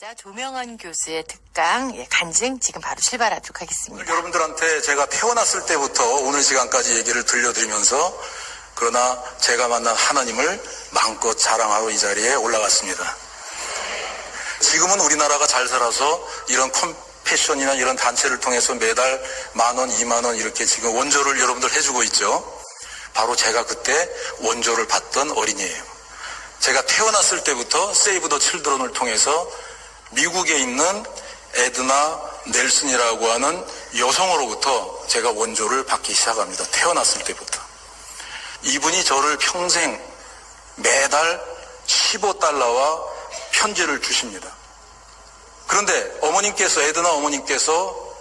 강사자 조명원 교수의 특강 간증 지금 바로 출발하도록 하겠습니다. 여러분들한테 제가 태어났을 때부터 오늘 시간까지 얘기를 들려드리면서 그러나 제가 만난 하나님을 마음껏 자랑하러 이 자리에 올라갔습니다. 지금은 우리나라가 잘 살아서 이런 컴패션이나 이런 단체를 통해서 매달 10,000원, 20,000원 이렇게 지금 원조를 여러분들 해주고 있죠. 바로 제가 그때 원조를 받던 어린이에요. 제가 태어났을 때부터 세이브 더 칠드런을 통해서 미국에 있는 에드나 넬슨이라고 하는 여성으로부터 제가 원조를 받기 시작합니다. 태어났을 때부터. 이분이 저를 평생 매달 $15와 편지를 주십니다. 그런데 에드나 어머님께서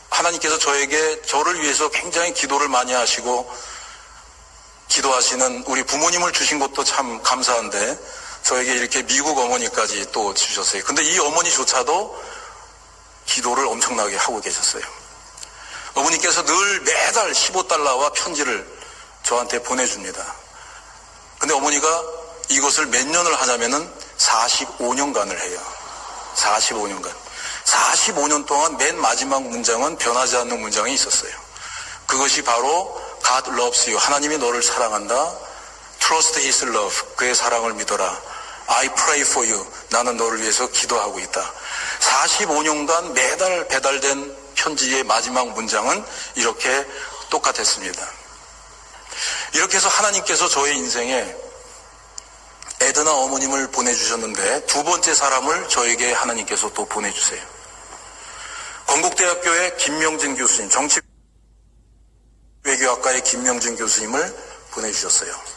하나님께서 저를 위해서 굉장히 기도를 많이 하시고 기도하시는 우리 부모님을 주신 것도 참 감사한데 저에게 이렇게 미국 어머니까지 또 주셨어요. 근데 이 어머니조차도 기도를 엄청나게 하고 계셨어요. 어머니께서 늘 매달 $15와 편지를 저한테 보내줍니다. 근데 어머니가 이것을 몇 년을 하냐면은 45년간을 해요. 45년간. 45년 동안 맨 마지막 문장은 변하지 않는 문장이 있었어요. 그것이 바로 God loves you. 하나님이 너를 사랑한다. Trust His love. 그의 사랑을 믿어라. I pray for you. 나는 너를 위해서 기도하고 있다. 45년간 매달 배달된 편지의 마지막 문장은 이렇게 똑같았습니다. 이렇게 해서 하나님께서 저의 인생에 에드나 어머님을 보내주셨는데 두 번째 사람을 저에게 하나님께서 또 보내주세요. 건국대학교의 김명진 교수님, 정치외교학과의 김명진 교수님을 보내주셨어요.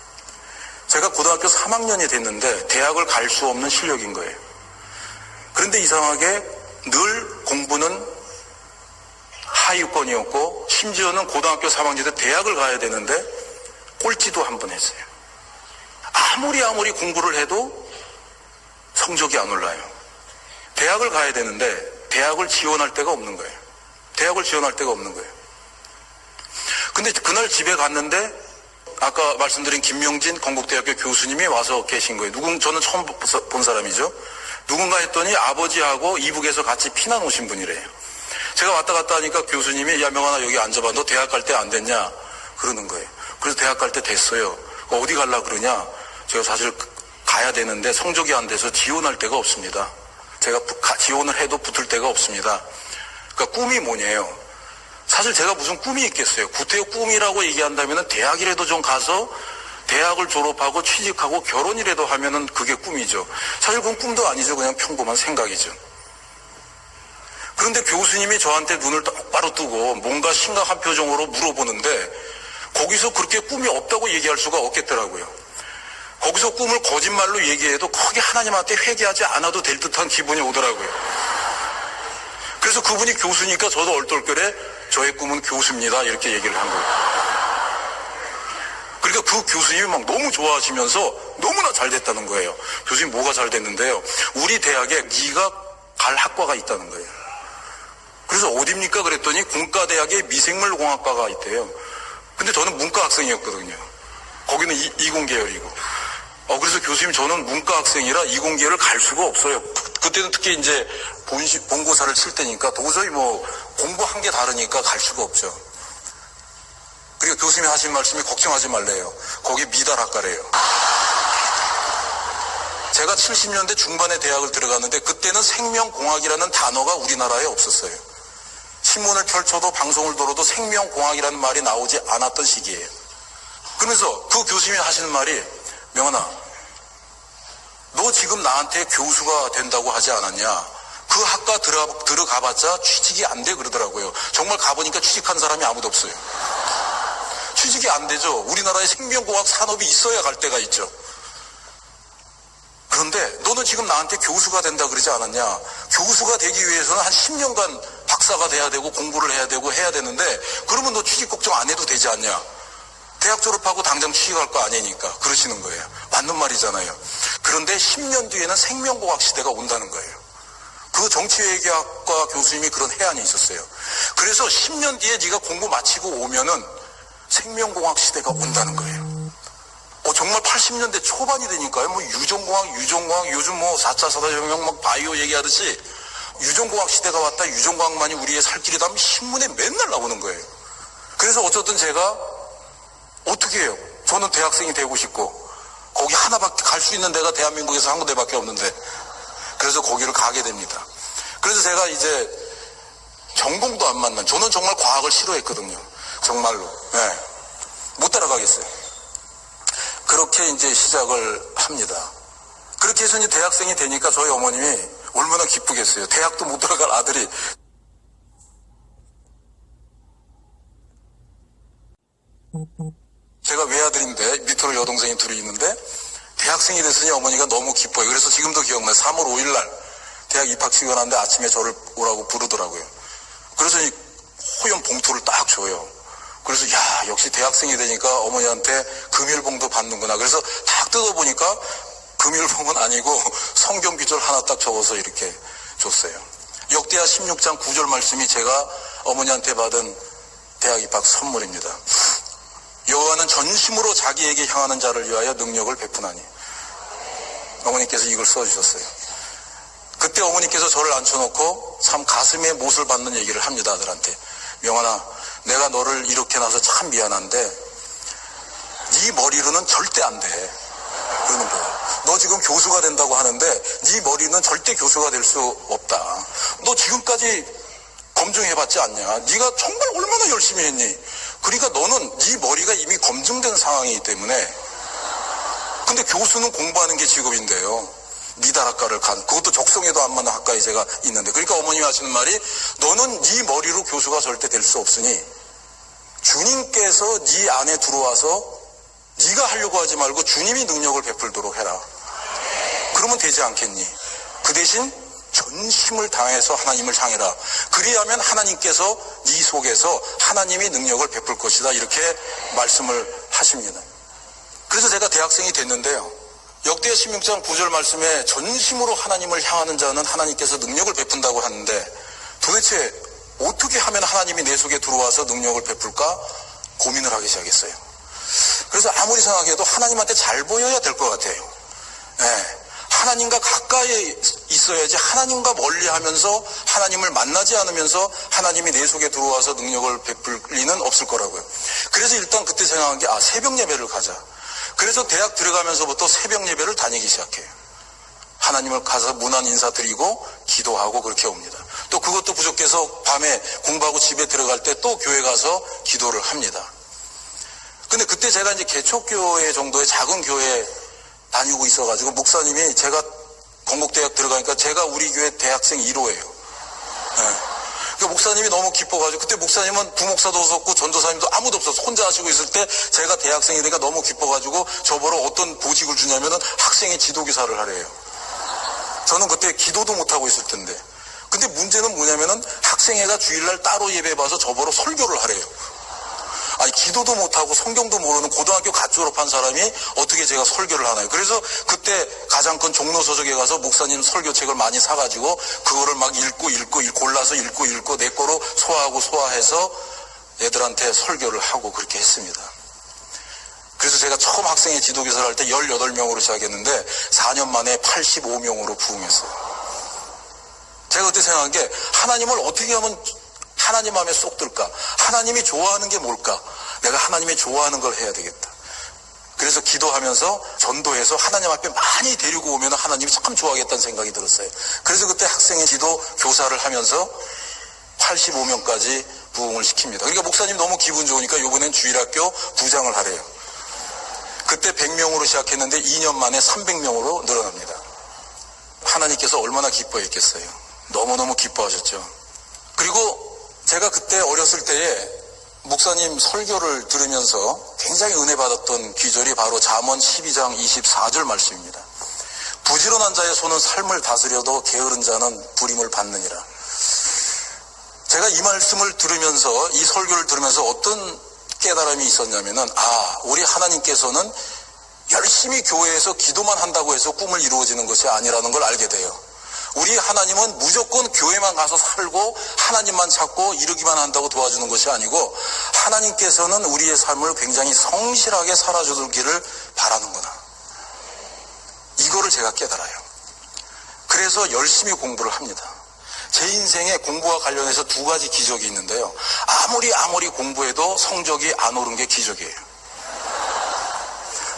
제가 고등학교 3학년이 됐는데 대학을 갈 수 없는 실력인 거예요. 그런데 이상하게 늘 공부는 하위권이었고 심지어는 고등학교 3학년 때 대학을 가야 되는데 꼴찌도 한 번 했어요. 아무리 공부를 해도 성적이 안 올라요. 대학을 가야 되는데 대학을 지원할 데가 없는 거예요. 근데 그날 집에 갔는데 아까 말씀드린 김명진 건국대학교 교수님이 와서 계신 거예요. 저는 처음 본 사람이죠. 누군가 했더니 아버지하고 이북에서 같이 피난 오신 분이래요. 제가 왔다 갔다 하니까 교수님이 야 명환아 여기 앉아봐. 너 대학 갈 때 안 됐냐? 그러는 거예요. 그래서 대학 갈 때 됐어요. 어디 갈라 그러냐? 제가 사실 가야 되는데 성적이 안 돼서 지원할 데가 없습니다. 제가 지원을 해도 붙을 데가 없습니다. 그러니까 꿈이 뭐냐요? 사실 제가 무슨 꿈이 있겠어요. 구태여 꿈이라고 얘기한다면 대학이라도 좀 가서 대학을 졸업하고 취직하고 결혼이라도 하면은 그게 꿈이죠. 사실 그건 꿈도 아니죠. 그냥 평범한 생각이죠. 그런데 교수님이 저한테 눈을 똑바로 뜨고 뭔가 심각한 표정으로 물어보는데 거기서 그렇게 꿈이 없다고 얘기할 수가 없겠더라고요. 거기서 꿈을 거짓말로 얘기해도 크게 하나님한테 회개하지 않아도 될 듯한 기분이 오더라고요. 그래서 그분이 교수니까 저도 얼떨결에 저의 꿈은 교수입니다 이렇게 얘기를 한 거예요. 그러니까 그 교수님이 막 너무 좋아하시면서 너무나 잘 됐다는 거예요. 교수님 뭐가 잘 됐는데요. 우리 대학에 네가 갈 학과가 있다는 거예요. 그래서 어딥니까 그랬더니 공과대학에 미생물공학과가 있대요. 근데 저는 문과 학생이었거든요. 거기는 이공계열이고. 그래서 교수님 저는 문과 학생이라 이공계열을 갈 수가 없어요. 그때는 특히 이제 본고사를 칠 때니까 도저히 공부한 게 다르니까 갈 수가 없죠. 그리고 교수님이 하신 말씀이 걱정하지 말래요. 거기 미달학과래요. 제가 70년대 중반에 대학을 들어갔는데 그때는 생명공학이라는 단어가 우리나라에 없었어요. 신문을 펼쳐도 방송을 들어도 생명공학이라는 말이 나오지 않았던 시기예요. 그러면서 그 교수님이 하시는 말이 명환아 너 지금 나한테 교수가 된다고 하지 않았냐. 그 학과 들어가봤자 취직이 안 돼 그러더라고요. 정말 가보니까 취직한 사람이 아무도 없어요. 취직이 안 되죠. 우리나라에 생명공학 산업이 있어야 갈 데가 있죠. 그런데 너는 지금 나한테 교수가 된다 그러지 않았냐. 교수가 되기 위해서는 한 10년간 박사가 돼야 되고 공부를 해야 되고 해야 되는데 그러면 너 취직 걱정 안 해도 되지 않냐. 대학 졸업하고 당장 취직할 거 아니니까 그러시는 거예요. 맞는 말이잖아요. 그런데 10년 뒤에는 생명공학 시대가 온다는 거예요. 그 정치외교학과 교수님이 그런 해안이 있었어요. 그래서 10년 뒤에 네가 공부 마치고 오면은 생명공학 시대가 온다는 거예요. 정말 80년대 초반이 되니까요. 뭐 유전공학, 요즘 뭐 4차 산업혁명 막 바이오 얘기하듯이 유전공학 시대가 왔다. 유전공학만이 우리의 살 길이다 하면 신문에 맨날 나오는 거예요. 그래서 어쨌든 제가 어떻게 해요? 저는 대학생이 되고 싶고 거기 하나밖에 갈 수 있는 데가 대한민국에서 한 군데밖에 없는데 그래서 거기를 가게 됩니다. 그래서 제가 이제 전공도 안 맞는, 저는 정말 과학을 싫어했거든요. 정말로. 네. 못 따라가겠어요. 그렇게 이제 시작을 합니다. 그렇게 해서 이제 대학생이 되니까 저희 어머님이 얼마나 기쁘겠어요. 대학도 못 들어갈 아들이. 제가 외아들인데 밑으로 여동생이 둘이 있는데 대학생이 됐으니 어머니가 너무 기뻐요. 그래서 지금도 기억나요. 3월 5일 날 대학 입학식이 하는데 아침에 저를 오라고 부르더라고요. 그래서 이 호연 봉투를 딱 줘요. 그래서 야, 역시 대학생이 되니까 어머니한테 금일봉도 받는구나. 그래서 딱 뜯어보니까 금일봉은 아니고 성경 구절 하나 딱 적어서 이렇게 줬어요. 역대하 16장 9절 말씀이 제가 어머니한테 받은 대학 입학 선물입니다. 여호와는 전심으로 자기에게 향하는 자를 위하여 능력을 베푸나니. 어머니께서 이걸 써주셨어요. 그때 어머니께서 저를 앉혀놓고 참 가슴에 못을 받는 얘기를 합니다. 아들한테. 명환아, 내가 너를 이렇게 낳아서 참 미안한데 네 머리로는 절대 안 돼. 그러는 거야. 너 지금 교수가 된다고 하는데 네 머리는 절대 교수가 될 수 없다. 너 지금까지 검증해봤지 않냐. 네가 정말 얼마나 열심히 했니. 그러니까 너는 네 머리가 이미 검증된 상황이기 때문에. 근데 교수는 공부하는 게 직업인데요. 미달학과를 간, 그것도 적성에도 안 맞는 학과에 제가 있는데, 그러니까 어머님이 하시는 말이 너는 네 머리로 교수가 절대 될 수 없으니 주님께서 네 안에 들어와서 네가 하려고 하지 말고 주님이 능력을 베풀도록 해라. 그러면 되지 않겠니? 그 대신 전심을 다해서 하나님을 향해라. 그리하면 하나님께서 네 속에서 하나님이 능력을 베풀 것이다. 이렇게 말씀을 하십니다. 그래서 제가 대학생이 됐는데요. 역대하 16장 9절 말씀에 전심으로 하나님을 향하는 자는 하나님께서 능력을 베푼다고 하는데 도대체 어떻게 하면 하나님이 내 속에 들어와서 능력을 베풀까 고민을 하기 시작했어요. 그래서 아무리 생각해도 하나님한테 잘 보여야 될 것 같아요. 네. 하나님과 가까이 있어야지 하나님과 멀리 하면서 하나님을 만나지 않으면서 하나님이 내 속에 들어와서 능력을 베풀 리는 없을 거라고요. 그래서 일단 그때 생각한 게 새벽 예배를 가자. 그래서 대학 들어가면서부터 새벽 예배를 다니기 시작해요. 하나님을 가서 문안 인사드리고 기도하고 그렇게 옵니다. 또 그것도 부족해서 밤에 공부하고 집에 들어갈 때 또 교회 가서 기도를 합니다. 근데 그때 제가 이제 개척교회 정도의 작은 교회에 다니고 있어가지고 목사님이 제가 건국대학 들어가니까 제가 우리 교회 대학생 1호예요. 네. 그러니까 목사님이 너무 기뻐가지고 그때 목사님은 부목사도 없었고 전도사님도 아무도 없어서 혼자 하시고 있을 때 제가 대학생이 되니까 너무 기뻐가지고 저보러 어떤 보직을 주냐면은 학생의 지도교사를 하래요. 저는 그때 기도도 못하고 있을 텐데. 근데 문제는 뭐냐면은 학생회가 주일날 따로 예배 봐서 저보러 설교를 하래요. 아니 기도도 못하고 성경도 모르는 고등학교 갓 졸업한 사람이 어떻게 제가 설교를 하나요? 그래서 그때 가장 큰 종로서적에 가서 목사님 설교책을 많이 사가지고 그거를 막 읽고 골라서 읽고 내 거로 소화해서 애들한테 설교를 하고 그렇게 했습니다. 그래서 제가 처음 학생회 지도교사를 할 때 18명으로 시작했는데 4년 만에 85명으로 부흥했어요. 제가 그때 생각한 게 하나님을 어떻게 하면 하나님 마음에 쏙 들까? 하나님이 좋아하는 게 뭘까? 내가 하나님이 좋아하는 걸 해야 되겠다. 그래서 기도하면서 전도해서 하나님 앞에 많이 데리고 오면 하나님이 참 좋아하겠다는 생각이 들었어요. 그래서 그때 학생의 지도 교사를 하면서 85명까지 부흥을 시킵니다. 그러니까 목사님 너무 기분 좋으니까 이번엔 주일학교 부장을 하래요. 그때 100명으로 시작했는데 2년 만에 300명으로 늘어납니다. 하나님께서 얼마나 기뻐했겠어요. 너무너무 기뻐하셨죠. 그리고 제가 그때 어렸을 때에 목사님 설교를 들으면서 굉장히 은혜 받았던 귀절이 바로 잠언 12장 24절 말씀입니다. 부지런한 자의 손은 삶을 다스려도 게으른 자는 부림을 받느니라. 제가 이 말씀을 들으면서 이 설교를 들으면서 어떤 깨달음이 있었냐면은 우리 하나님께서는 열심히 교회에서 기도만 한다고 해서 꿈을 이루어지는 것이 아니라는 걸 알게 돼요. 우리 하나님은 무조건 교회만 가서 살고 하나님만 찾고 이루기만 한다고 도와주는 것이 아니고 하나님께서는 우리의 삶을 굉장히 성실하게 살아주기를 바라는구나. 이거를 제가 깨달아요. 그래서 열심히 공부를 합니다. 제 인생에 공부와 관련해서 두 가지 기적이 있는데요. 아무리 공부해도 성적이 안 오른 게 기적이에요.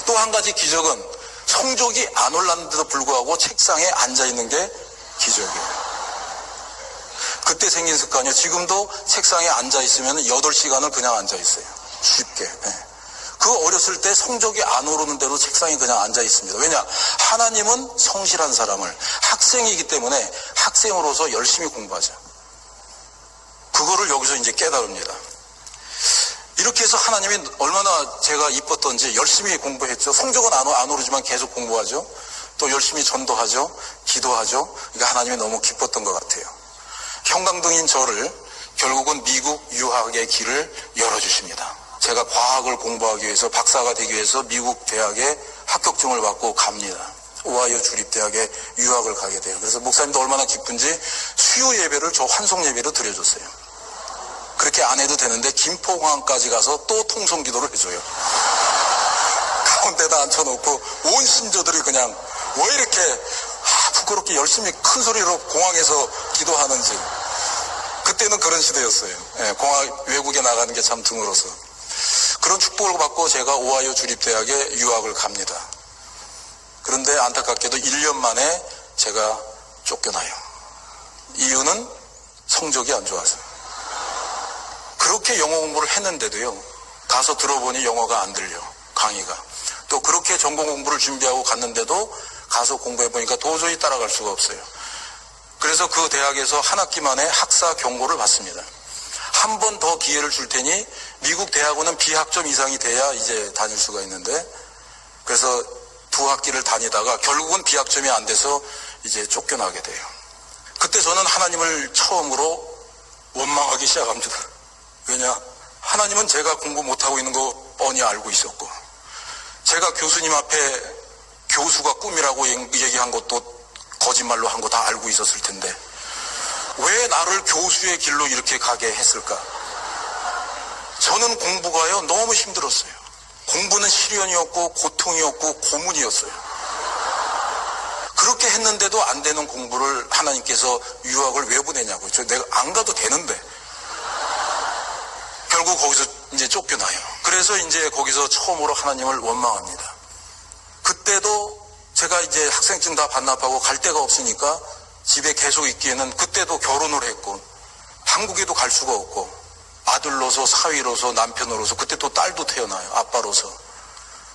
또 한 가지 기적은 성적이 안 올랐는데도 불구하고 책상에 앉아있는 게 기적이에요. 그때 생긴 습관이요. 지금도 책상에 앉아있으면 8시간을 그냥 앉아있어요. 쉽게. 네. 그 어렸을 때 성적이 안 오르는 대로 책상에 그냥 앉아있습니다. 왜냐? 하나님은 성실한 사람을, 학생이기 때문에 학생으로서 열심히 공부하자. 그거를 여기서 이제 깨달습니다. 이렇게 해서 하나님이 얼마나 제가 이뻤던지 열심히 공부했죠. 성적은 안 오르지만 계속 공부하죠. 또 열심히 전도하죠. 기도하죠. 그러니까 하나님이 너무 기뻤던 것 같아요. 형광등인 저를 결국은 미국 유학의 길을 열어주십니다. 제가 과학을 공부하기 위해서, 박사가 되기 위해서 미국 대학에 합격증을 받고 갑니다. 오하이오 주립대학에 유학을 가게 돼요. 그래서 목사님도 얼마나 기쁜지 수요 예배를 저 환송 예배로 드려줬어요. 그렇게 안 해도 되는데 김포공항까지 가서 또 통성기도를 해줘요. 가운데다 앉혀놓고 온 신조들이 그냥 왜 이렇게 부끄럽게 열심히 큰 소리로 공항에서 기도하는지. 그때는 그런 시대였어요. 예, 공항 외국에 나가는 게 참 드물어서. 그런 축복을 받고 제가 오하이오 주립대학에 유학을 갑니다. 그런데 안타깝게도 1년 만에 제가 쫓겨나요. 이유는 성적이 안 좋아서. 그렇게 영어 공부를 했는데도요, 가서 들어보니 영어가 안 들려, 강의가. 또 그렇게 전공 공부를 준비하고 갔는데도 가서 공부해보니까 도저히 따라갈 수가 없어요. 그래서 그 대학에서 한 학기 만에 학사 경고를 받습니다. 한 번 더 기회를 줄 테니 미국 대학원은 비학점 이상이 돼야 이제 다닐 수가 있는데, 그래서 2학기를 다니다가 결국은 비학점이 안 돼서 이제 쫓겨나게 돼요. 그때 저는 하나님을 처음으로 원망하기 시작합니다. 왜냐? 하나님은 제가 공부 못하고 있는 거 뻔히 알고 있었고, 제가 교수님 앞에 교수가 꿈이라고 얘기한 것도 거짓말로 한 거 다 알고 있었을 텐데 왜 나를 교수의 길로 이렇게 가게 했을까? 저는 공부가요 너무 힘들었어요. 공부는 시련이었고 고통이었고 고문이었어요. 그렇게 했는데도 안 되는 공부를 하나님께서 유학을 왜 보내냐고요. 내가 안 가도 되는데. 결국 거기서 이제 쫓겨나요. 그래서 이제 거기서 처음으로 하나님을 원망합니다. 그때도 제가 이제 학생증 다 반납하고 갈 데가 없으니까 집에 계속 있기에는, 그때도 결혼을 했고 한국에도 갈 수가 없고 아들로서 사위로서 남편으로서, 그때 또 딸도 태어나요. 아빠로서.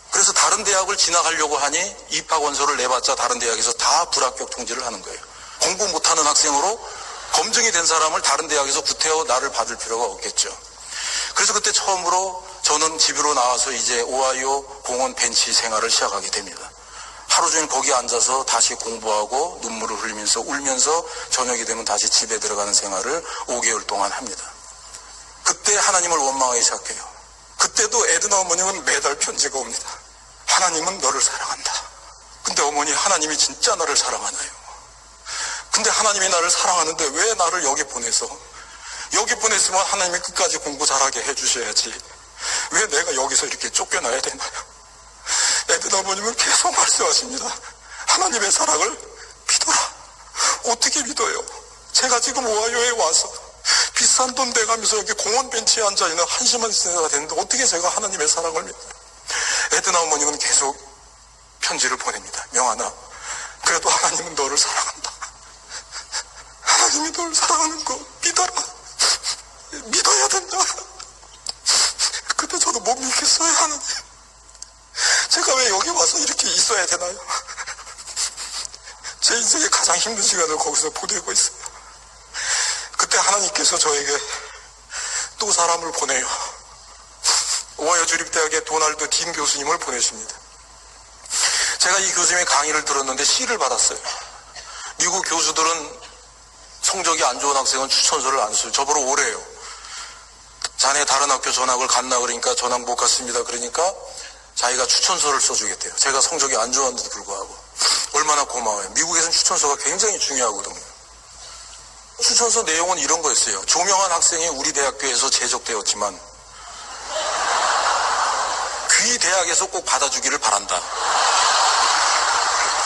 그래서 다른 대학을 진학하려고 하니 입학원서를 내봤자 다른 대학에서 다 불합격 통지를 하는 거예요. 공부 못하는 학생으로 검증이 된 사람을 다른 대학에서 구태여 나를 받을 필요가 없겠죠. 그래서 그때 처음으로 저는 집으로 나와서 이제 오하이오 공원 벤치 생활을 시작하게 됩니다. 하루 종일 거기 앉아서 다시 공부하고 눈물을 흘리면서 울면서 저녁이 되면 다시 집에 들어가는 생활을 5개월 동안 합니다. 그때 하나님을 원망하기 시작해요. 그때도 에드나 어머님은 매달 편지가 옵니다. 하나님은 너를 사랑한다. 근데 어머니, 하나님이 진짜 나를 사랑하나요? 근데 하나님이 나를 사랑하는데 왜 나를 여기 보내서, 여기 보냈으면 하나님이 끝까지 공부 잘하게 해주셔야지 왜 내가 여기서 이렇게 쫓겨나야 되나요? 에드나 어머님은 계속 말씀하십니다. 하나님의 사랑을 믿어라. 어떻게 믿어요? 제가 지금 오하이오에 와서 비싼 돈 내가면서 여기 공원 벤치에 앉아있는 한심한 세대가 됐는데 어떻게 제가 하나님의 사랑을 믿어요? 에드나 어머님은 계속 편지를 보냅니다. 명하나, 그래도 하나님은 너를 사랑한다. 하나님이 너를 사랑하는 거 믿어라. 믿어야 된다. 근데 저도 못 믿겠어요. 하나님, 제가 왜 여기 와서 이렇게 있어야 되나요? 제 인생의 가장 힘든 시간을 거기서 보내고 있어요. 그때 하나님께서 저에게 또 사람을 보내요. 오하이오 주립대학의 도널드 딘 교수님을 보내십니다. 제가 이 교수님의 강의를 들었는데 C를 받았어요. 미국 교수들은 성적이 안 좋은 학생은 추천서를 안 써요. 저보러 오래요. 자네 다른 학교 전학을 갔나 그러니까 전학 못 갔습니다. 그러니까 자기가 추천서를 써주겠대요. 제가 성적이 안 좋았는데도 불구하고. 얼마나 고마워요. 미국에서는 추천서가 굉장히 중요하거든요. 추천서 내용은 이런 거였어요. 조명한 학생이 우리 대학교에서 제적되었지만 귀 대학에서 꼭 받아주기를 바란다.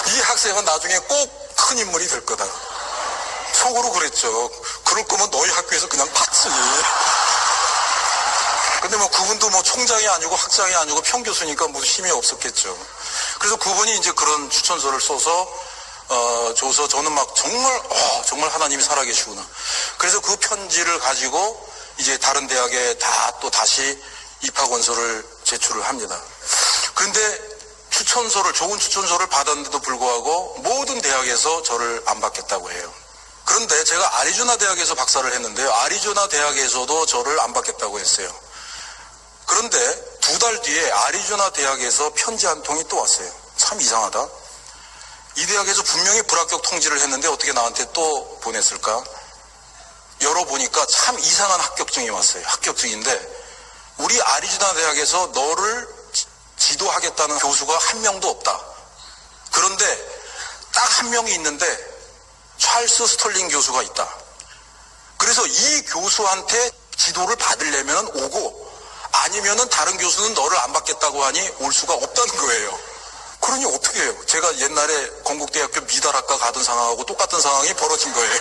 이 학생은 나중에 꼭 큰 인물이 될 거다. 속으로 그랬죠. 그럴 거면 너희 학교에서 그냥 받지. 근데 뭐 그분도 뭐 총장이 아니고 학장이 아니고 평교수니까 무슨 힘이 없었겠죠. 그래서 그분이 이제 그런 추천서를 써서 줘서 저는 막 정말 하나님이 살아계시구나. 그래서 그 편지를 가지고 이제 다른 대학에 다시 입학원서를 제출을 합니다. 그런데 좋은 추천서를 받았는데도 불구하고 모든 대학에서 저를 안 받겠다고 해요. 그런데 제가 아리조나 대학에서 박사를 했는데요. 아리조나 대학에서도 저를 안 받겠다고 했어요. 그런데 2달 뒤에 아리조나 대학에서 편지 한 통이 또 왔어요. 참 이상하다. 이 대학에서 분명히 불합격 통지를 했는데 어떻게 나한테 또 보냈을까? 열어보니까 참 이상한 합격증이 왔어요. 합격증인데 우리 아리조나 대학에서 너를 지도하겠다는 교수가 한 명도 없다. 그런데 딱 한 명이 있는데 찰스 스털링 교수가 있다. 그래서 이 교수한테 지도를 받으려면 오고 아니면은 다른 교수는 너를 안 받겠다고 하니 올 수가 없다는 거예요. 그러니 어떻게 해요? 제가 옛날에 건국대학교 미달학과 가던 상황하고 똑같은 상황이 벌어진 거예요.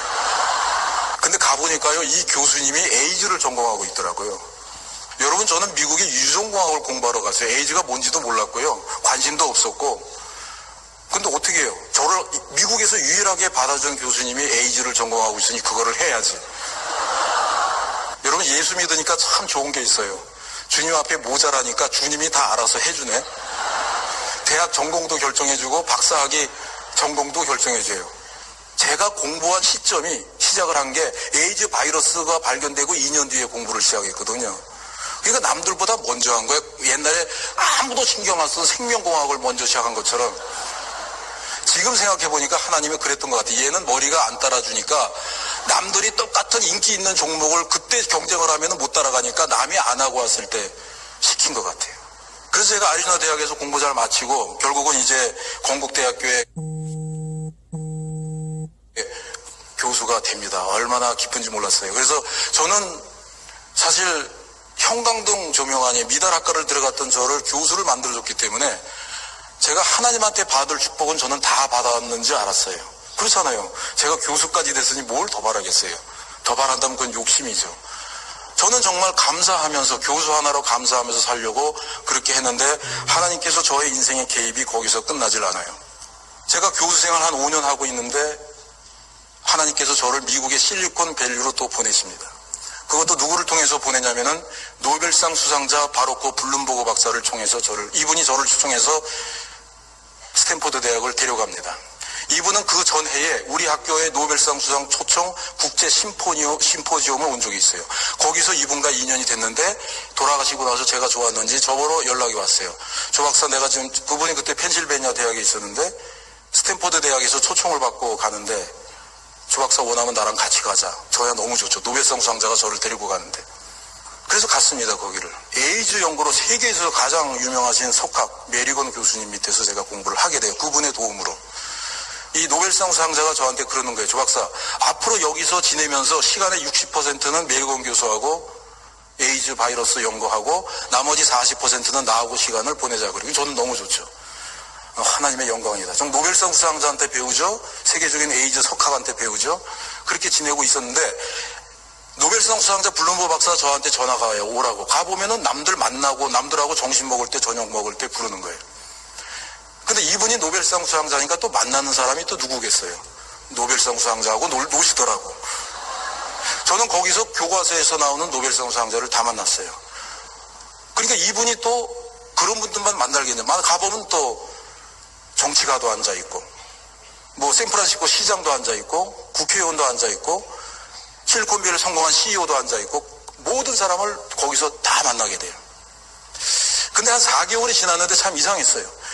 근데 가보니까요, 이 교수님이 에이즈를 전공하고 있더라고요. 여러분, 저는 미국에 유전공학을 공부하러 갔어요. 에이즈가 뭔지도 몰랐고요. 관심도 없었고. 근데 어떻게 해요? 저를 미국에서 유일하게 받아준 교수님이 에이즈를 전공하고 있으니 그거를 해야지. 여러분, 예수 믿으니까 참 좋은 게 있어요. 주님 앞에 모자라니까 주님이 다 알아서 해주네. 대학 전공도 결정해주고 박사학위 전공도 결정해줘요. 제가 공부한 시작을 한 게 에이즈 바이러스가 발견되고 2년 뒤에 공부를 시작했거든요. 그러니까 남들보다 먼저 한 거예요. 옛날에 아무도 신경 안 쓰던 생명공학을 먼저 시작한 것처럼. 지금 생각해보니까 하나님이 그랬던 것 같아요. 얘는 머리가 안 따라주니까 남들이 똑같은 인기 있는 종목을 그때 경쟁을 하면 못 따라가니까 남이 안 하고 왔을 때 시킨 것 같아요. 그래서 제가 아리조나 대학에서 공부 잘 마치고 결국은 이제 건국대학교에 교수가 됩니다. 얼마나 기쁜지 몰랐어요. 그래서 저는 사실 형광등 조명안에 미달학과를 들어갔던 저를 교수를 만들어줬기 때문에 제가 하나님한테 받을 축복은 저는 다 받았는지 알았어요. 그렇잖아요. 제가 교수까지 됐으니 뭘 더 바라겠어요. 더 바란다면 그건 욕심이죠. 저는 정말 감사하면서 교수 하나로 감사하면서 살려고 그렇게 했는데 하나님께서 저의 인생의 개입이 거기서 끝나질 않아요. 제가 교수 생활 한 5년 하고 있는데 하나님께서 저를 미국의 실리콘밸리로 또 보내십니다. 그것도 누구를 통해서 보내냐면은 노벨상 수상자 바로코 블룸버그 박사를 통해서 이분이 저를 초청해서 스탠포드 대학을 데려갑니다. 이분은 그 전해에 우리 학교의 노벨상 수상 초청 국제 심포지엄을 온 적이 있어요. 거기서 이분과 인연이 됐는데 돌아가시고 나서 제가 좋았는지 저보러 연락이 왔어요. 조 박사, 내가 지금 그분이 그때 펜실베니아 대학에 있었는데 스탠포드 대학에서 초청을 받고 가는데 조 박사 원하면 나랑 같이 가자. 저야 너무 좋죠. 노벨상 수상자가 저를 데리고 가는데. 그래서 갔습니다, 거기를. 에이즈 연구로 세계에서 가장 유명하신 석학 메리건 교수님 밑에서 제가 공부를 하게 돼요. 그분의 도움으로. 이 노벨상 수상자가 저한테 그러는 거예요. 조 박사, 앞으로 여기서 지내면서 시간의 60%는 메리건 교수하고 에이즈 바이러스 연구하고 나머지 40%는 나하고 시간을 보내자. 그러고 저는 너무 좋죠. 하나님의 영광이다. 전 노벨상 수상자한테 배우죠. 세계적인 에이즈 석학한테 배우죠. 그렇게 지내고 있었는데 노벨상 수상자 블룸버그 박사가 저한테 전화가 와요. 오라고. 가보면은 남들 만나고 남들하고 점심 먹을 때 저녁 먹을 때 부르는 거예요. 근데 이분이 노벨상 수상자니까 또 만나는 사람이 또 누구겠어요. 노벨상 수상자하고 노시더라고. 저는 거기서 교과서에서 나오는 노벨상 수상자를 다 만났어요. 그러니까 이분이 또 그런 분들만 만나겠네요. 가보면 또 정치가도 앉아있고 뭐 샌프란시스코 시장도 앉아있고 국회의원도 앉아있고 실리콘밸리를 성공한 CEO도 앉아있고 모든 사람을 거기서 다 만나게 돼요. 근데 한 4개월이 지났는데 참 이상했어요.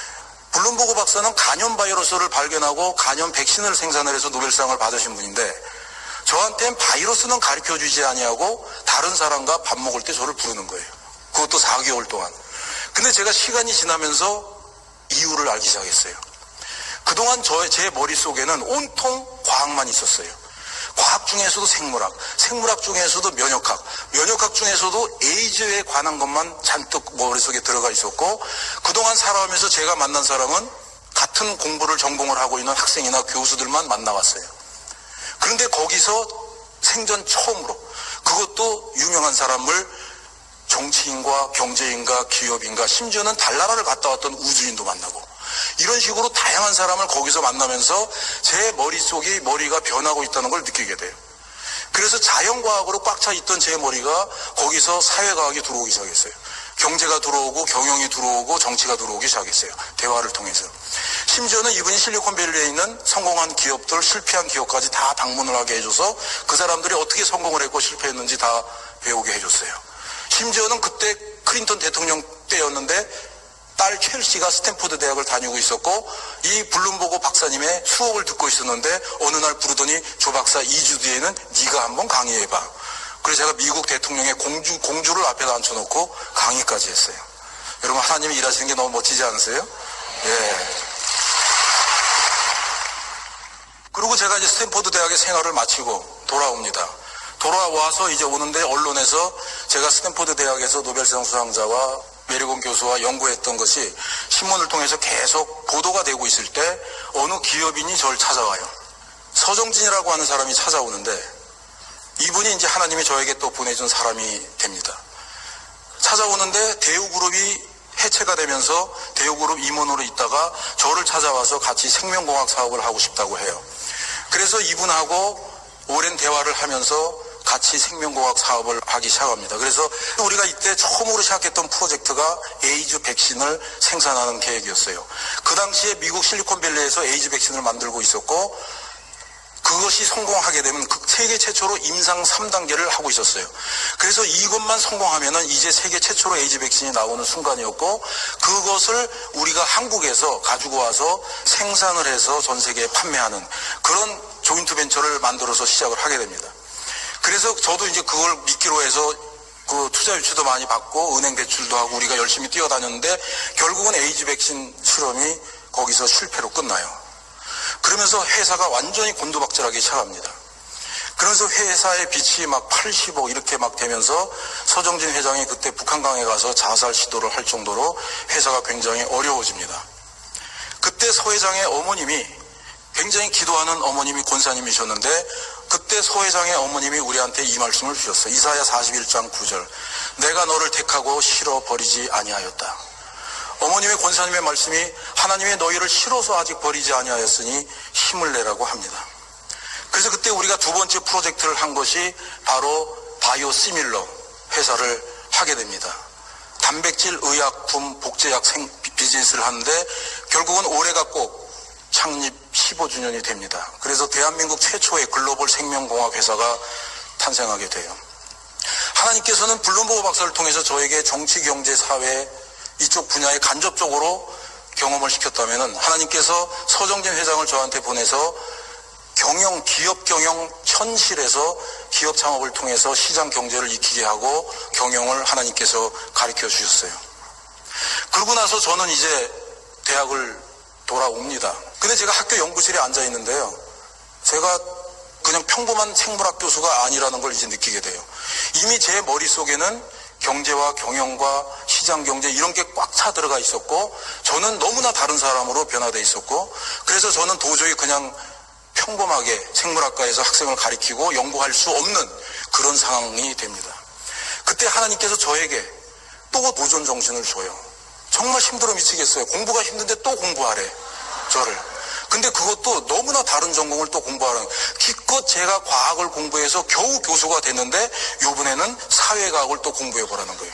블룸버그 박사는 간염 바이러스를 발견하고 간염 백신을 생산을 해서 노벨상을 받으신 분인데 저한테는 바이러스는 가르쳐주지 아니하고 다른 사람과 밥 먹을 때 저를 부르는 거예요. 그것도 4개월 동안. 근데 제가 시간이 지나면서 이유를 알기 시작했어요. 그동안 제 머릿속에는 온통 과학만 있었어요. 과학 중에서도 생물학, 생물학 중에서도 면역학, 면역학 중에서도 에이즈에 관한 것만 잔뜩 머릿속에 들어가 있었고, 그동안 살아오면서 제가 만난 사람은 같은 공부를 전공을 하고 있는 학생이나 교수들만 만나왔어요. 그런데 거기서 생전 처음으로, 그것도 유명한 사람을 정치인과 경제인과 기업인과 심지어는 달나라를 갔다 왔던 우주인도 만나고, 이런 식으로 다양한 사람을 거기서 만나면서 제 머릿속이 머리가 변하고 있다는 걸 느끼게 돼요. 그래서 자연과학으로 꽉 차 있던 제 머리가 거기서 사회과학이 들어오기 시작했어요. 경제가 들어오고 경영이 들어오고 정치가 들어오기 시작했어요. 대화를 통해서. 심지어는 이분이 실리콘밸리에 있는 성공한 기업들, 실패한 기업까지 다 방문을 하게 해줘서 그 사람들이 어떻게 성공을 했고 실패했는지 다 배우게 해줬어요. 심지어는 그때 클린턴 대통령 때였는데 딸 첼시가 스탠포드 대학을 다니고 있었고, 이 블룸버그 박사님의 수업을 듣고 있었는데 어느 날 부르더니 조 박사 2주 뒤에는 네가 한번 강의해봐. 그래서 제가 미국 대통령의 공주를 앞에다 앉혀놓고 강의까지 했어요. 여러분, 하나님이 일하시는 게 너무 멋지지 않으세요? 예. 그리고 제가 이제 스탠포드 대학의 생활을 마치고 돌아옵니다. 돌아와서 이제 오는데 언론에서 제가 스탠포드 대학에서 노벨상 수상자와 메리곤 교수와 연구했던 것이 신문을 통해서 계속 보도가 되고 있을 때 어느 기업인이 저를 찾아와요. 서정진이라고 하는 사람이 찾아오는데, 이분이 이제 하나님이 저에게 또 보내준 사람이 됩니다. 찾아오는데 대우그룹이 해체가 되면서 대우그룹 임원으로 있다가 저를 찾아와서 같이 생명공학 사업을 하고 싶다고 해요. 그래서 이분하고 오랜 대화를 하면서 같이 생명공학 사업을 하기 시작합니다. 그래서 우리가 이때 처음으로 시작했던 프로젝트가 에이즈 백신을 생산하는 계획이었어요. 그 당시에 미국 실리콘밸리에서 에이즈 백신을 만들고 있었고, 그것이 성공하게 되면 세계 최초로 임상 3단계를 하고 있었어요. 그래서 이것만 성공하면은 이제 세계 최초로 에이즈 백신이 나오는 순간이었고, 그것을 우리가 한국에서 가지고 와서 생산을 해서 전 세계에 판매하는 그런 조인트 벤처를 만들어서 시작을 하게 됩니다. 그래서 저도 이제 그걸 미끼로 해서 그 투자 유치도 많이 받고 은행 대출도 하고 우리가 열심히 뛰어다녔는데, 결국은 에이즈 백신 실험이 거기서 실패로 끝나요. 그러면서 회사가 완전히 곤두박질하기 시작합니다. 그래서 회사의 빚이 막 80억 이렇게 막 되면서 서정진 회장이 그때 북한강에 가서 자살 시도를 할 정도로 회사가 굉장히 어려워집니다. 그때 서 회장의 어머님이, 굉장히 기도하는 어머님이 권사님이셨는데, 그때 서 회장의 어머님이 우리한테 이 말씀을 주셨어요. 이사야 41장 9절. 내가 너를 택하고 실어 버리지 아니하였다. 어머님의 권사님의 말씀이 하나님의 너희를 실어서 아직 버리지 아니하였으니 힘을 내라고 합니다. 그래서 그때 우리가 두 번째 프로젝트를 한 것이 바로 바이오시밀러 회사를 하게 됩니다. 단백질 의약품 복제약 비즈니스를 하는데, 결국은 올해가 꼭 창립 15주년이 됩니다. 그래서 대한민국 최초의 글로벌 생명공학 회사가 탄생하게 돼요. 하나님께서는 블룸버그 박사를 통해서 저에게 정치, 경제, 사회 이쪽 분야에 간접적으로 경험을 시켰다면, 하나님께서 서정진 회장을 저한테 보내서 기업 경영 현실에서 기업 창업을 통해서 시장 경제를 익히게 하고 경영을 하나님께서 가르쳐 주셨어요. 그러고 나서 저는 이제 대학을 돌아옵니다. 근데 제가 학교 연구실에 앉아 있는데요, 제가 그냥 평범한 생물학 교수가 아니라는 걸 이제 느끼게 돼요. 이미 제 머릿속에는 경제와 경영과 시장 경제 이런 게 꽉 차 들어가 있었고, 저는 너무나 다른 사람으로 변화돼 있었고, 그래서 저는 도저히 그냥 평범하게 생물학과에서 학생을 가르치고 연구할 수 없는 그런 상황이 됩니다. 그때 하나님께서 저에게 또 도전 정신을 줘요. 정말 힘들어 미치겠어요. 공부가 힘든데 또 공부하래, 저를. 근데 그것도 너무나 다른 전공을 또 공부하라는, 기껏 제가 과학을 공부해서 겨우 교수가 됐는데 이번에는 사회과학을 또 공부해보라는 거예요.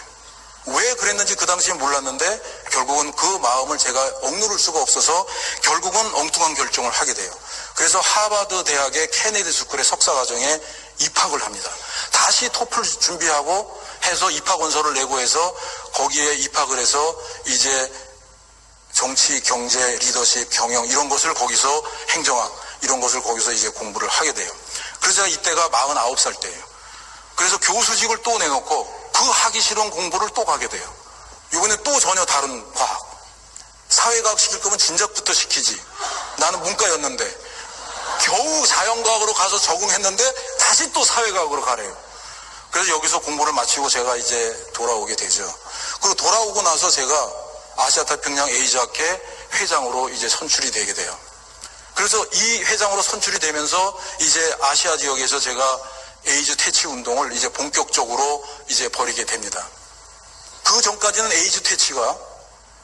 왜 그랬는지 그 당시에 몰랐는데 결국은 그 마음을 제가 억누를 수가 없어서 결국은 엉뚱한 결정을 하게 돼요. 그래서 하버드 대학의 케네디 스쿨의 석사과정에 입학을 합니다. 다시 토플 준비하고 해서 입학원서를 내고 해서 거기에 입학을 해서 이제 정치, 경제, 리더십, 경영 이런 것을 거기서, 행정학 이런 것을 거기서 이제 공부를 하게 돼요. 그래서 제가 이때가 49살 때예요. 그래서 교수직을 또 내놓고 그 하기 싫은 공부를 또 가게 돼요. 이번에 또 전혀 다른 과학. 사회과학 시킬 거면 진작부터 시키지. 나는 문과였는데. 겨우 자연과학으로 가서 적응했는데 다시 또 사회과학으로 가래요. 그래서 여기서 공부를 마치고 제가 이제 돌아오게 되죠. 그리고 돌아오고 나서 제가 아시아太平양 에이즈학회 회장으로 이제 선출이 되게 돼요. 그래서 이 회장으로 선출이 되면서 이제 아시아 지역에서 제가 에이즈 퇴치 운동을 이제 본격적으로 이제 벌이게 됩니다. 그 전까지는 에이즈 퇴치가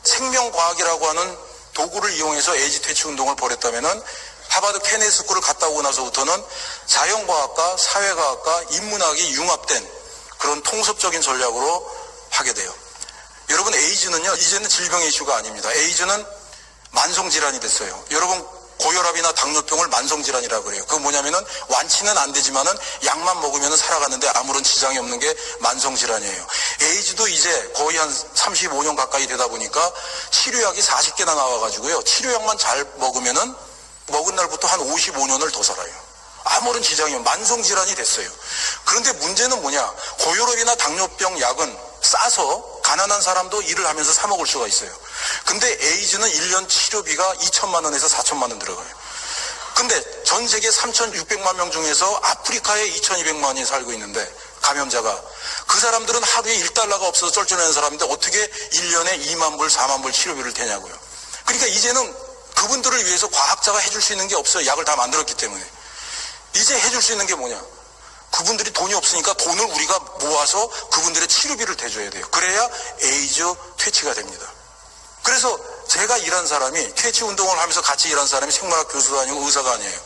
생명과학이라고 하는 도구를 이용해서 에이즈 퇴치 운동을 벌였다면은 하버드 케네디 스쿨을 갔다 오고 나서부터는 자연과학과 사회과학과 인문학이 융합된 그런 통섭적인 전략으로 하게 돼요. 여러분, 에이즈는요, 이제는 질병의 이슈가 아닙니다. 에이즈는 만성질환이 됐어요. 여러분, 고혈압이나 당뇨병을 만성질환이라고 그래요. 그건 뭐냐면은 완치는 안 되지만은 약만 먹으면 살아가는데 아무런 지장이 없는 게 만성질환이에요. 에이즈도 이제 거의 한 35년 가까이 되다 보니까 치료약이 40개나 나와가지고요. 치료약만 잘 먹으면은 먹은 날부터 한 55년을 더 살아요. 아무런 지장이 없는 만성질환이 됐어요. 그런데 문제는 뭐냐? 고혈압이나 당뇨병 약은 싸서 가난한 사람도 일을 하면서 사 먹을 수가 있어요. 근데 에이즈는 1년 치료비가 2천만 원에서 4천만 원 들어가요. 근데 전 세계 3,600만 명 중에서 아프리카에 2,200만이 살고 있는데 감염자가 그 사람들은 하루에 1달러가 없어서 쩔쩔매는 사람인데 어떻게 1년에 2만 불, 4만 불 치료비를 대냐고요. 그러니까 이제는 그분들을 위해서 과학자가 해줄 수 있는 게 없어요. 약을 다 만들었기 때문에. 이제 해줄 수 있는 게 뭐냐? 그분들이 돈이 없으니까 돈을 우리가 모아서 그분들의 치료비를 대줘야 돼요. 그래야 에이즈 퇴치가 됩니다. 그래서 제가 일한 사람이 퇴치 운동을 하면서 같이 일한 사람이 생물학 교수도 아니고 의사가 아니에요.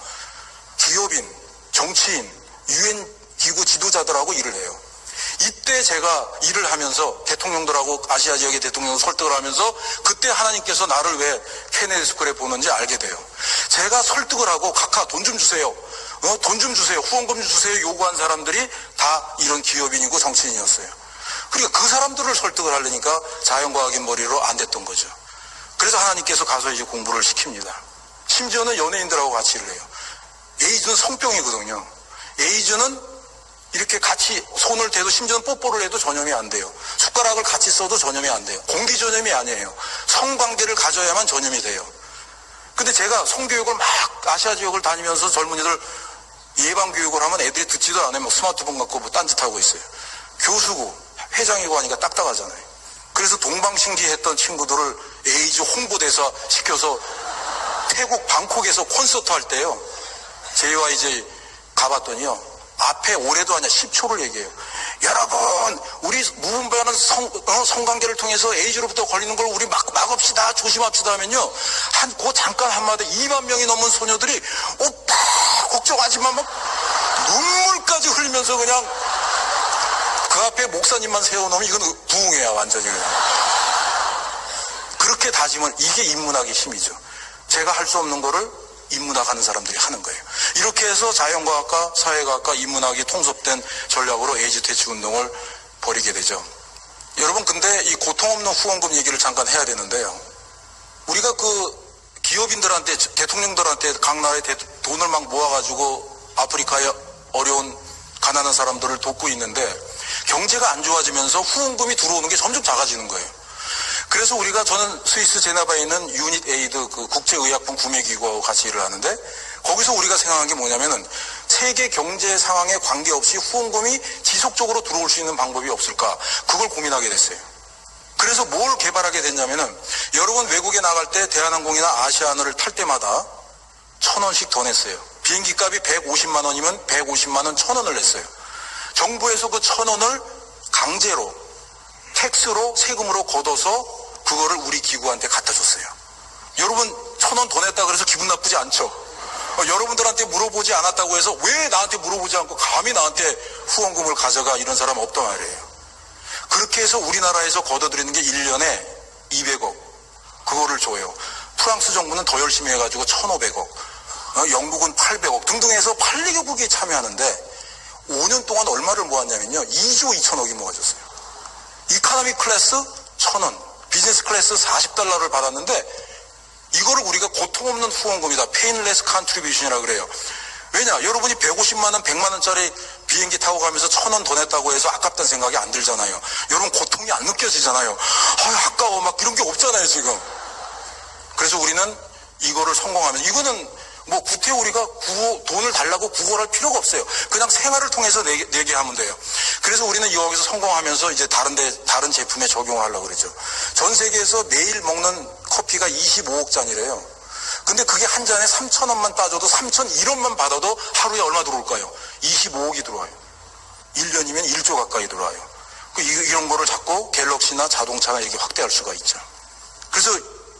기업인, 정치인, 유엔 기구 지도자들하고 일을 해요. 이때 제가 일을 하면서 대통령들하고 아시아 지역의 대통령 설득을 하면서 그때 하나님께서 나를 왜 케네디 스쿨에 보는지 알게 돼요. 제가 설득을 하고 각하 돈 좀 주세요. 돈 좀 주세요. 후원금 좀 주세요. 요구한 사람들이 다 이런 기업인이고 정치인이었어요. 그러니까 그 사람들을 설득을 하려니까 자연과학인 머리로 안 됐던 거죠. 그래서 하나님께서 가서 이제 공부를 시킵니다. 심지어는 연예인들하고 같이 일을 해요. 에이즈는 성병이거든요. 에이즈는 이렇게 같이 손을 대도 심지어는 뽀뽀를 해도 전염이 안 돼요. 숟가락을 같이 써도 전염이 안 돼요. 공기 전염이 아니에요. 성관계를 가져야만 전염이 돼요. 근데 제가 성교육을 막 아시아 지역을 다니면서 젊은이들 예방교육을 하면 애들이 듣지도 않아요. 막 스마트폰 갖고 뭐 딴짓하고 있어요. 교수고 회장이고 하니까 딱딱하잖아요. 그래서 동방신기했던 친구들을 에이즈 홍보대사 시켜서 태국 방콕에서 콘서트 할 때요. 제와 이제 가봤더니요. 앞에 올해도 아니야 10초를 얘기해요. 여러분, 우리 무분별한 성관계를 통해서 에이즈로부터 걸리는 걸 우리 막읍시다, 조심합시다 하면요. 그 잠깐 한마디 2만 명이 넘은 소녀들이 오빠 걱정하지만 막 눈물까지 흘리면서 그냥 그 앞에 목사님만 세워놓으면 이건 부흥회야, 완전히 그냥. 그렇게 다짐을, 이게 인문학의 힘이죠. 제가 할 수 없는 거를 인문학 하는 사람들이 하는 거예요. 이렇게 해서 자연과학과 사회과학과 인문학이 통섭된 전략으로 에이즈 퇴치 운동을 벌이게 되죠. 여러분, 근데 이 고통 없는 후원금 얘기를 잠깐 해야 되는데요. 우리가 그 기업인들한테, 대통령들한테 각 나라에 돈을 막 모아가지고 아프리카의 어려운 가난한 사람들을 돕고 있는데 경제가 안 좋아지면서 후원금이 들어오는 게 점점 작아지는 거예요. 그래서 저는 스위스 제네바에 있는 유닛 에이드 그 국제의약품 구매기구하고 같이 일을 하는데 거기서 우리가 생각한 게 뭐냐면은 세계 경제 상황에 관계없이 후원금이 지속적으로 들어올 수 있는 방법이 없을까, 그걸 고민하게 됐어요. 그래서 뭘 개발하게 됐냐면은 여러분 외국에 나갈 때 대한항공이나 아시아나를 탈 때마다 1,000원씩 더 냈어요. 비행기 값이 150만 원이면 150만 원 1,000원을 냈어요. 정부에서 그 1,000원을 강제로 텍스로 세금으로 걷어서 그거를 우리 기구한테 갖다 줬어요. 여러분 1,000원 더 냈다 그래서 기분 나쁘지 않죠? 여러분들한테 물어보지 않았다고 해서 왜 나한테 물어보지 않고 감히 나한테 후원금을 가져가, 이런 사람 없단 말이에요. 그렇게 해서 우리나라에서 걷어들이는 게 1년에 200억 그거를 줘요. 프랑스 정부는 더 열심히 해가지고 1,500억, 영국은 800억 등등 해서 8개국이 참여하는데 5년 동안 얼마를 모았냐면요. 2조 2천억이 모아졌어요. 이코노미 클래스 1,000원, 비즈니스 클래스 40달러를 받았는데 이거를 우리가 고통 없는 후원금이다, 페인레스 컨트리뷰션이라고 그래요. 왜냐? 여러분이 150만 원, 100만 원짜리 비행기 타고 가면서 1,000원 더 냈다고 해서 아깝다는 생각이 안 들잖아요. 여러분 고통이 안 느껴지잖아요. 아까워 막 이런 게 없잖아요 지금. 그래서 우리는 이거를 성공하면, 이거는 뭐 구태 우리가 돈을 달라고 구걸할 필요가 없어요. 그냥 생활을 통해서 내게 하면 돼요. 그래서 우리는 여기서 성공하면서 이제 다른 제품에 적용을 하려고 그러죠. 전 세계에서 매일 먹는 커피가 25억 잔이래요. 근데 그게 한 잔에 3,000원만 따져도 3,001원만 받아도 하루에 얼마 들어올까요? 25억이 들어와요. 1년이면 1조 가까이 들어와요. 이런 거를 자꾸 갤럭시나 자동차나 이렇게 확대할 수가 있죠. 그래서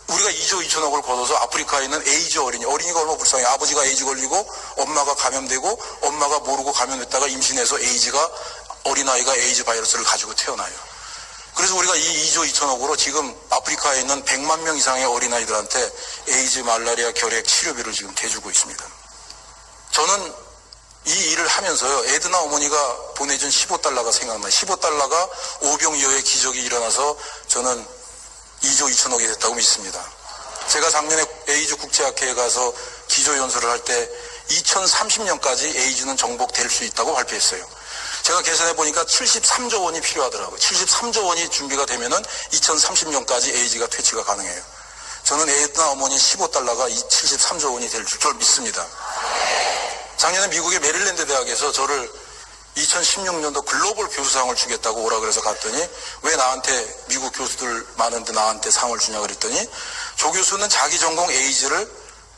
우리가 2조 2천억을 걷어서 아프리카에 있는 에이즈 어린이가 얼마나 불쌍해요. 아버지가 에이즈 걸리고 엄마가 감염되고 엄마가 모르고 감염됐다가 임신해서 어린아이가 에이즈 바이러스를 가지고 태어나요. 그래서 우리가 이 2조 2천억으로 지금 아프리카에 있는 100만 명 이상의 어린아이들한테 에이즈, 말라리아, 결핵 치료비를 지금 대주고 있습니다. 저는 이 일을 하면서요, 에드나 어머니가 보내준 $15가 생각나요. $15가 오병이어의 기적이 일어나서 저는 2조 2천억이 됐다고 믿습니다. 제가 작년에 에이즈 국제학회에 가서 기조연설을 할 때 2030년까지 에이즈는 정복될 수 있다고 발표했어요. 제가 계산해 보니까 73조 원이 필요하더라고요. 73조 원이 준비가 되면은 2030년까지 에이즈가 퇴치가 가능해요. 저는 에드나 어머니 $15가 73조 원이 될 줄 믿습니다. 작년에 미국의 메릴랜드 대학에서 저를 2016년도 글로벌 교수상을 주겠다고 오라 그래서 갔더니 왜 나한테 미국 교수들 많은데 나한테 상을 주냐 그랬더니 조 교수는 자기 전공 에이즈를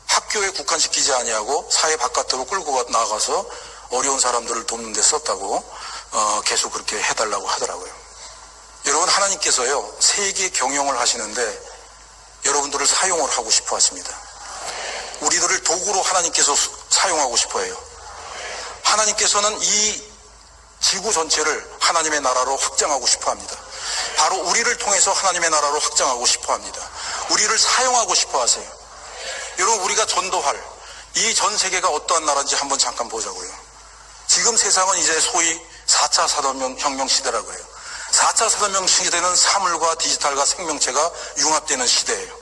학교에 국한시키지 아니하고 사회 바깥으로 끌고 나가서 어려운 사람들을 돕는 데 썼다고 계속 그렇게 해달라고 하더라고요. 여러분, 하나님께서요 세계 경영을 하시는데 여러분들을 사용을 하고 싶어 하십니다. 우리들을 도구로 하나님께서 사용하고 싶어 해요. 하나님께서는 이 지구 전체를 하나님의 나라로 확장하고 싶어 합니다. 바로 우리를 통해서 하나님의 나라로 확장하고 싶어 합니다. 우리를 사용하고 싶어 하세요. 여러분, 우리가 전도할 이 전 세계가 어떠한 나라인지 한번 잠깐 보자고요. 지금 세상은 이제 소위 4차 산업혁명 시대라고 해요. 4차 산업혁명 시대는 사물과 디지털과 생명체가 융합되는 시대예요.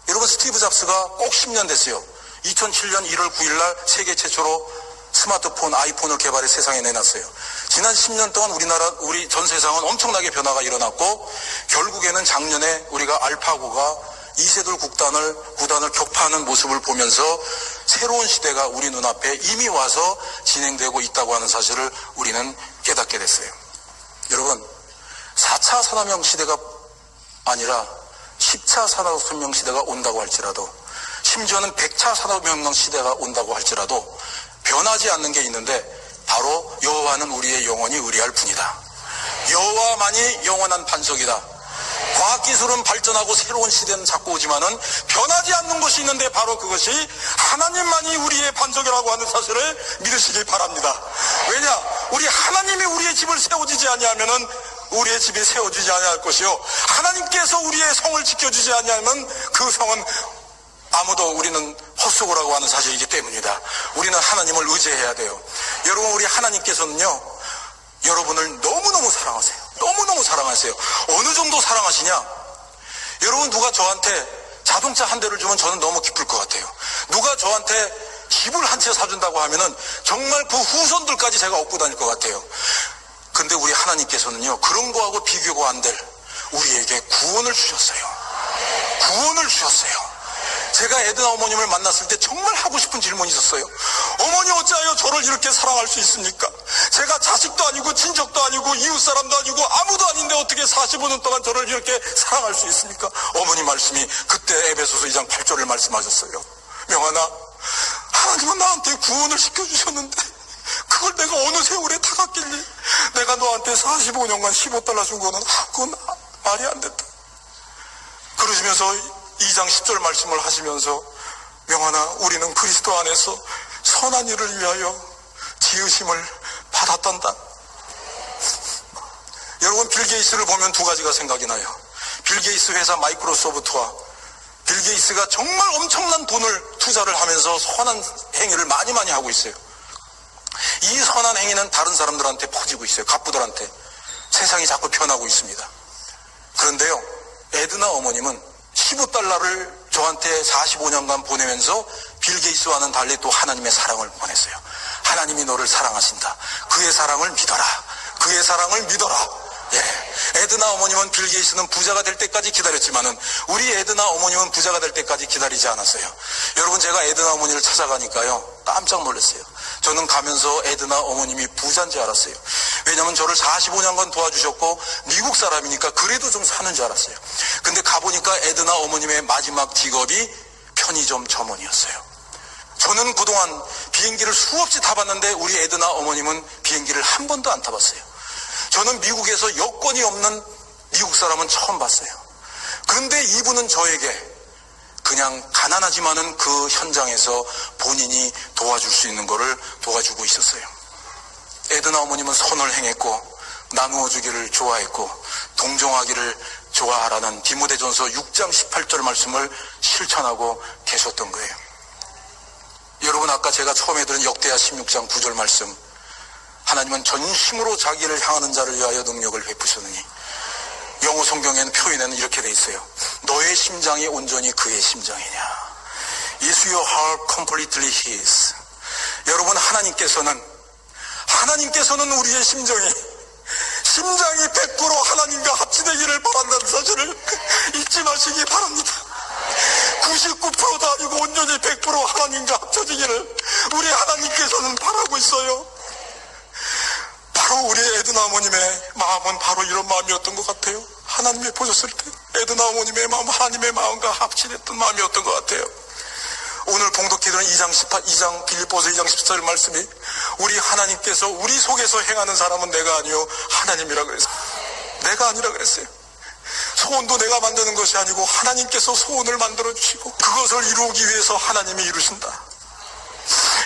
여러분, 스티브 잡스가 꼭 10년 됐어요. 2007년 1월 9일 날 세계 최초로 스마트폰, 아이폰을 개발해 세상에 내놨어요. 지난 10년 동안 우리 전 세상은 엄청나게 변화가 일어났고 결국에는 작년에 우리가 알파고가 이세돌 구단을 격파하는 모습을 보면서 새로운 시대가 우리 눈앞에 이미 와서 진행되고 있다고 하는 사실을 우리는 깨닫게 됐어요. 여러분, 4차 산업혁명 시대가 아니라 10차 산업혁명 시대가 온다고 할지라도, 심지어는 100차 산업혁명 시대가 온다고 할지라도 변하지 않는 게 있는데 바로 여호와는 우리의 영원히 의리할 분이다. 여호와만이 영원한 반석이다. 과학기술은 발전하고 새로운 시대는 자꾸 오지만은 변하지 않는 것이 있는데 바로 그것이 하나님만이 우리의 반석이라고 하는 사실을 믿으시기 바랍니다. 왜냐? 우리 하나님이 우리의 집을 세워주지 아니하면은 우리의 집이 세워주지 아니할 것이요, 하나님께서 우리의 성을 지켜주지 아니하면 그 성은 아무도 우리는 헛수고라고 하는 사실이기 때문이다. 우리는 하나님을 의지해야 돼요. 여러분, 우리 하나님께서는요 여러분을 너무너무 사랑하세요. 너무너무 사랑하세요. 어느 정도 사랑하시냐? 여러분, 누가 저한테 자동차 한 대를 주면 저는 너무 기쁠 것 같아요. 누가 저한테 집을 한 채 사준다고 하면은 정말 그 후손들까지 제가 업고 다닐 것 같아요. 근데 우리 하나님께서는요 그런 거하고 비교가 안 될 우리에게 구원을 주셨어요. 구원을 주셨어요. 제가 에드나 어머님을 만났을 때 정말 하고 싶은 질문이 있었어요. 어머니, 어찌하여 저를 이렇게 사랑할 수 있습니까? 제가 자식도 아니고 친척도 아니고 이웃사람도 아니고 아무도 아닌데 어떻게 45년 동안 저를 이렇게 사랑할 수 있습니까? 어머니 말씀이 그때 에베소서 2장 8절을 말씀하셨어요. 명하나, 하나님은 나한테 구원을 시켜주셨는데 그걸 내가 어느 세월에 다 갖길래 내가 너한테 45년간 $15 준 거는 그건 말이 안 됐다. 그러시면서 2장 10절 말씀을 하시면서 명하나, 우리는 그리스도 안에서 선한 일을 위하여 지으심을 받았단다. 여러분, 빌 게이츠를 보면 두 가지가 생각이 나요. 빌 게이츠 회사 마이크로소프트와 빌 게이츠가 정말 엄청난 돈을 투자를 하면서 선한 행위를 많이 하고 있어요. 이 선한 행위는 다른 사람들한테 퍼지고 있어요. 갑부들한테. 세상이 자꾸 변하고 있습니다. 그런데요, 에드나 어머님은 $15를 저한테 45년간 보내면서 빌 게이츠와는 달리 또 하나님의 사랑을 보냈어요. 하나님이 너를 사랑하신다. 그의 사랑을 믿어라. 그의 사랑을 믿어라. 에드나 어머님은 빌 게이츠는 부자가 될 때까지 기다렸지만은 우리 에드나 어머님은 부자가 될 때까지 기다리지 않았어요. 여러분, 제가 에드나 어머니를 찾아가니까요, 깜짝 놀랐어요. 저는 가면서 에드나 어머님이 부자인 줄 알았어요. 왜냐하면 저를 45년간 도와주셨고 미국 사람이니까 그래도 좀 사는 줄 알았어요. 근데 가보니까 에드나 어머님의 마지막 직업이 편의점 점원이었어요. 저는 그동안 비행기를 수없이 타봤는데 우리 에드나 어머님은 비행기를 한 번도 안 타봤어요. 저는 미국에서 여권이 없는 미국 사람은 처음 봤어요. 그런데 이분은 저에게 그냥 가난하지만은 그 현장에서 본인이 도와줄 수 있는 거를 도와주고 있었어요. 에드나 어머님은 선을 행했고 나누어 주기를 좋아했고 동정하기를 좋아하라는 디모데전서 6장 18절 말씀을 실천하고 계셨던 거예요. 여러분, 아까 제가 처음에 들은 역대하 16장 9절 말씀, 하나님은 전심으로 자기를 향하는 자를 위하여 능력을 베푸셨느니, 영어 성경에는 표현에는 이렇게 돼 있어요. 너의 심장이 온전히 그의 심장이냐. Is your heart completely his? 여러분, 하나님께서는 우리의 심장이 100% 하나님과 합치되기를 바란다는 사실을 잊지 마시기 바랍니다. 99%도 아니고 온전히 100% 하나님과 합쳐지기를 우리 하나님께서는 바라고 있어요. 바로 우리 에드나 어머님의 마음은 바로 이런 마음이었던 것 같아요. 하나님이 보셨을 때 에드나 어머님의 마음, 하나님의 마음과 합치됐던 마음이었던 것 같아요. 오늘 봉독해드린 2장 빌립보서 2장 14절 말씀이 우리 하나님께서 우리 속에서 행하는 사람은 내가 아니요 하나님이라 그랬어요. 내가 아니라 그랬어요. 소원도 내가 만드는 것이 아니고 하나님께서 소원을 만들어주시고 그것을 이루기 위해서 하나님이 이루신다.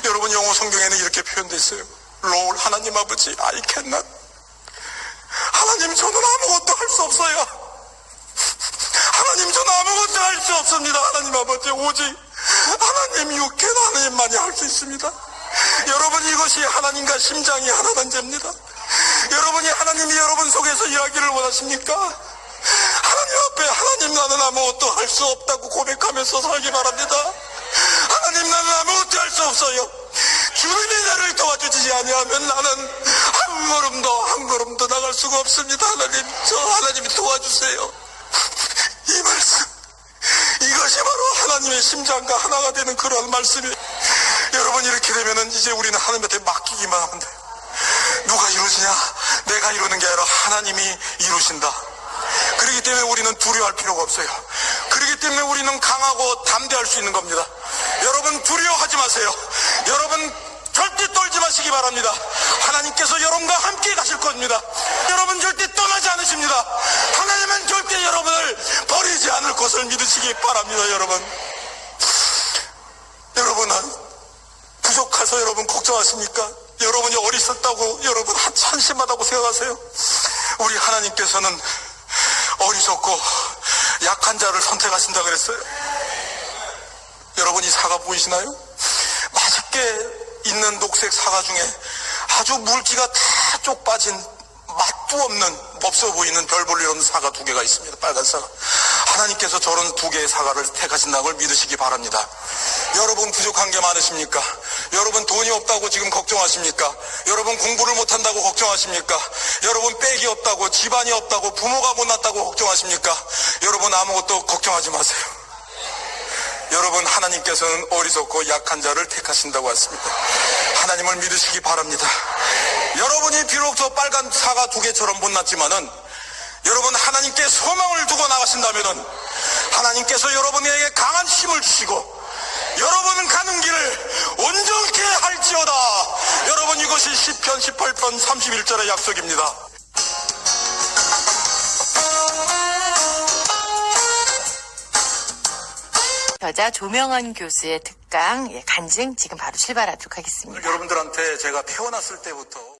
여러분, 영어 성경에는 이렇게 표현되어 있어요. Lord, 하나님 아버지, I cannot. 하나님, 저는 아무것도 할 수 없어요. 하나님, 저는 아무것도 할 수 없습니다. 하나님 아버지, 오직 하나님 육회 하나님만이 할 수 있습니다. 여러분, 이것이 하나님과 심장이 하나된 죄입니다. 여러분이 하나님이 여러분 속에서 일하기를 원하십니까? 하나님 앞에 하나님, 나는 아무것도 할 수 없다고 고백하면서 살기 바랍니다. 하나님, 나는 아무것도 할 수 없어요. 주님이 나를 도와주지 아니하면 나는 한 걸음도 나갈 수가 없습니다. 하나님, 하나님이 도와주세요. 이 말씀, 이것이 바로 하나님의 심장과 하나가 되는 그러한 말씀이에요. 여러분, 이렇게 되면은 이제 우리는 하나님한테 맡기기만 하면 돼요. 누가 이루시냐? 내가 이루는 게 아니라 하나님이 이루신다. 그렇기 때문에 우리는 두려워할 필요가 없어요. 그렇기 때문에 우리는 강하고 담대할 수 있는 겁니다. 여러분, 두려워하지 마세요. 여러분, 절대 떨지 마시기 바랍니다. 하나님께서 여러분과 함께 가실 겁니다. 여러분, 절대 떠나지 않으십니다. 하나님은 절대 여러분을 버리지 않을 것을 믿으시기 바랍니다. 여러분은 부족해서 여러분 걱정하십니까? 여러분이 어리석다고 여러분 한심하다고 생각하세요? 우리 하나님께서는 어리석고 약한 자를 선택하신다 그랬어요. 여러분, 이 사과 보이시나요? 맛있게 있는 녹색 사과 중에 아주 물기가 다 쪽 빠진 맛도 없는 없어 보이는 별 볼 일 없는 사과 2개가 있습니다. 빨간 사과. 하나님께서 저런 2개의 사과를 택하신다는 걸 믿으시기 바랍니다. 여러분, 부족한 게 많으십니까? 여러분, 돈이 없다고 지금 걱정하십니까? 여러분, 공부를 못한다고 걱정하십니까? 여러분, 빽이 없다고, 집안이 없다고, 부모가 못났다고 걱정하십니까? 여러분, 아무것도 걱정하지 마세요. 여러분, 하나님께서는 어리석고 약한 자를 택하신다고 했습니다. 하나님을 믿으시기 바랍니다. 여러분이 비록 저 빨간 사과 2개처럼 못났지만은 여러분, 하나님께 소망을 두고 나가신다면은 하나님께서 여러분에게 강한 힘을 주시고 여러분은 가는 길을 온전케 할지어다. 여러분, 이것이 시편 18편 31절의 약속입니다. 저자 조명원 교수의 특강 간증 지금 바로 출발하도록 하겠습니다. 여러분들한테 제가 태어났을 때부터